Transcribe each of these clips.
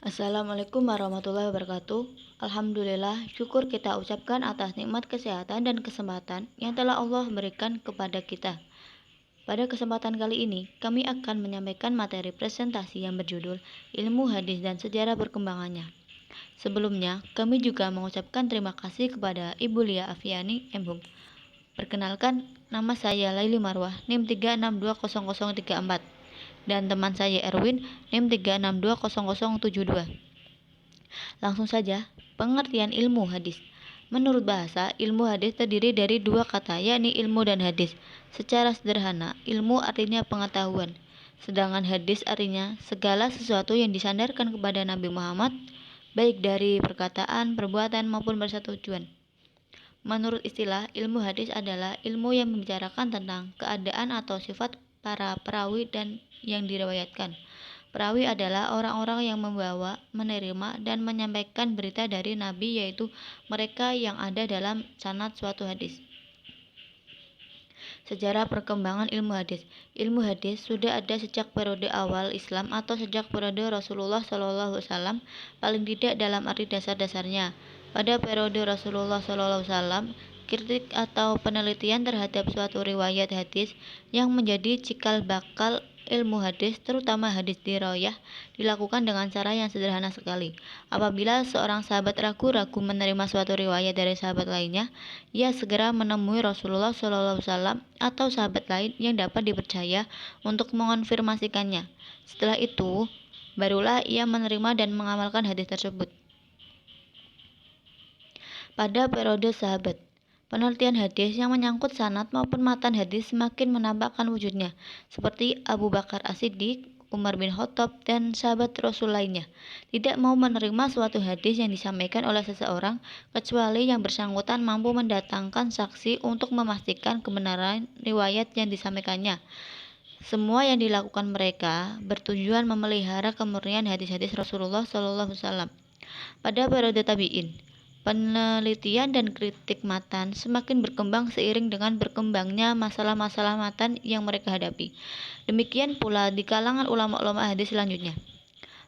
Assalamualaikum warahmatullahi wabarakatuh. Alhamdulillah, syukur kita ucapkan atas nikmat kesehatan dan kesempatan yang telah Allah berikan kepada kita. Pada kesempatan kali ini, kami akan menyampaikan materi presentasi yang berjudul Ilmu Hadis dan Sejarah Perkembangannya. Sebelumnya, kami juga mengucapkan terima kasih kepada Ibu Lia Afiani MHum. Perkenalkan, nama saya Laili Marwah, NIM 3620034, dan teman saya Erwin, NIM 3620072. Langsung saja, pengertian ilmu hadis. Menurut bahasa, ilmu hadis terdiri dari dua kata, yakni ilmu dan hadis. Secara sederhana, ilmu artinya pengetahuan, sedangkan hadis artinya segala sesuatu yang disandarkan kepada Nabi Muhammad, baik dari perkataan, perbuatan, maupun persetujuan. Menurut istilah, ilmu hadis adalah ilmu yang membicarakan tentang keadaan atau sifat para perawi dan yang diriwayatkan. Perawi adalah orang-orang yang membawa, menerima, dan menyampaikan berita dari Nabi, yaitu mereka yang ada dalam sanad suatu hadis. Sejarah perkembangan ilmu hadis. Ilmu hadis sudah ada sejak periode awal Islam atau sejak periode Rasulullah SAW, paling tidak dalam arti dasar-dasarnya. Pada periode Rasulullah SAW, kritik atau penelitian terhadap suatu riwayat hadis yang menjadi cikal bakal ilmu hadis, terutama hadis dirayah, dilakukan dengan cara yang sederhana sekali. Apabila seorang sahabat ragu-ragu menerima suatu riwayat dari sahabat lainnya, ia segera menemui Rasulullah SAW atau sahabat lain yang dapat dipercaya untuk mengonfirmasikannya. Setelah itu, barulah ia menerima dan mengamalkan hadis tersebut. Pada periode sahabat, penelitian hadis yang menyangkut sanad maupun matan hadis semakin menampakkan wujudnya, seperti Abu Bakar As-Siddiq, Umar bin Khattab, dan sahabat Rasul lainnya tidak mau menerima suatu hadis yang disampaikan oleh seseorang kecuali yang bersangkutan mampu mendatangkan saksi untuk memastikan kebenaran riwayat yang disampaikannya. Semua yang dilakukan mereka bertujuan memelihara kemurnian hadis-hadis Rasulullah SAW. Pada periode tabi'in, penelitian dan kritik matan semakin berkembang seiring dengan berkembangnya masalah-masalah matan yang mereka hadapi. Demikian pula di kalangan ulama-ulama hadis selanjutnya.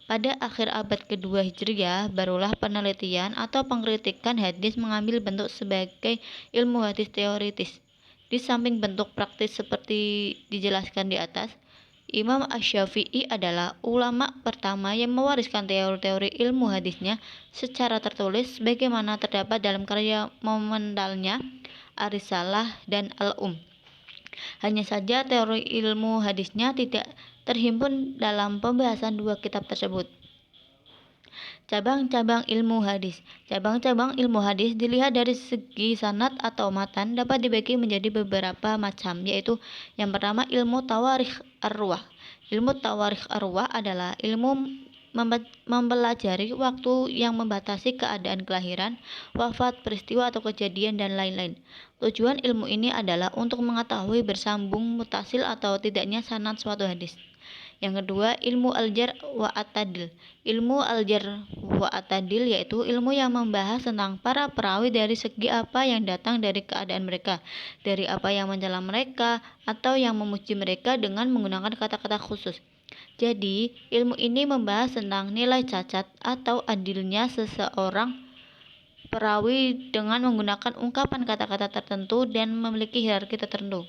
Pada akhir abad kedua Hijriah, barulah penelitian atau pengkritikan hadis mengambil bentuk sebagai ilmu hadis teoritis. Di samping bentuk praktis seperti dijelaskan di atas, Imam Asy-Syafi'i adalah ulama pertama yang mewariskan teori-teori ilmu hadisnya secara tertulis sebagaimana terdapat dalam karya monumentalnya Ar-Risalah dan Al-Um. Hanya saja teori ilmu hadisnya tidak terhimpun dalam pembahasan dua kitab tersebut. Cabang-cabang ilmu hadis. Cabang-cabang ilmu hadis dilihat dari segi sanad atau matan dapat dibagi menjadi beberapa macam, yaitu yang pertama ilmu tawarikh arwah. Ilmu tawarikh arwah adalah ilmu mempelajari waktu yang membatasi keadaan kelahiran, wafat, peristiwa atau kejadian dan lain-lain. Tujuan ilmu ini adalah untuk mengetahui bersambung mutasil atau tidaknya sanad suatu hadis. Yang kedua, ilmu al-jar wa at-tadil. Ilmu al-jar wa at-tadil yaitu ilmu yang membahas tentang para perawi dari segi apa yang datang dari keadaan mereka, dari apa yang mencela mereka, atau yang memuji mereka dengan menggunakan kata-kata khusus. Jadi, ilmu ini membahas tentang nilai cacat atau adilnya seseorang perawi dengan menggunakan ungkapan kata-kata tertentu dan memiliki hierarki tertentu.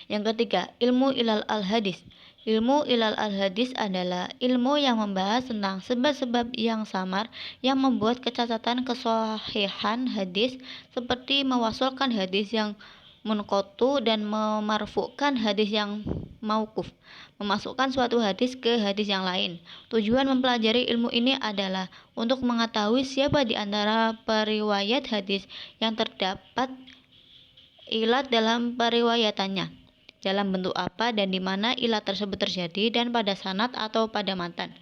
Yang ketiga, ilmu ilal al-hadis. Ilmu ilal al-hadis adalah ilmu yang membahas tentang sebab-sebab yang samar yang membuat kecacatan kesohihan hadis, seperti mewasolkan hadis yang munqatu dan memarfukan hadis yang mauquf, memasukkan suatu hadis ke hadis yang lain. Tujuan mempelajari ilmu ini adalah untuk mengetahui siapa di antara periwayat hadis yang terdapat ilat dalam periwayatannya, dalam bentuk apa dan di mana ilat tersebut terjadi, dan pada sanad atau pada matan.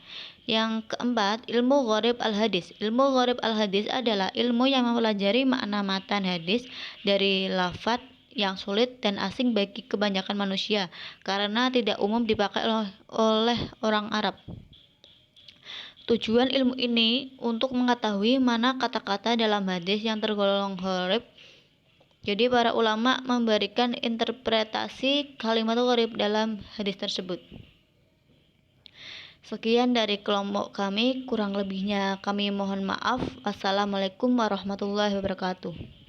Yang keempat, ilmu gharib al-hadis. Ilmu gharib al-hadis adalah ilmu yang mempelajari makna matan hadis dari lafaz yang sulit dan asing bagi kebanyakan manusia karena tidak umum dipakai oleh orang Arab. Tujuan ilmu ini untuk mengetahui mana kata-kata dalam hadis yang tergolong gharib. Jadi para ulama memberikan interpretasi kalimat gharib dalam hadis tersebut. Sekian dari kelompok kami, kurang lebihnya kami mohon maaf. Wassalamualaikum warahmatullahi wabarakatuh.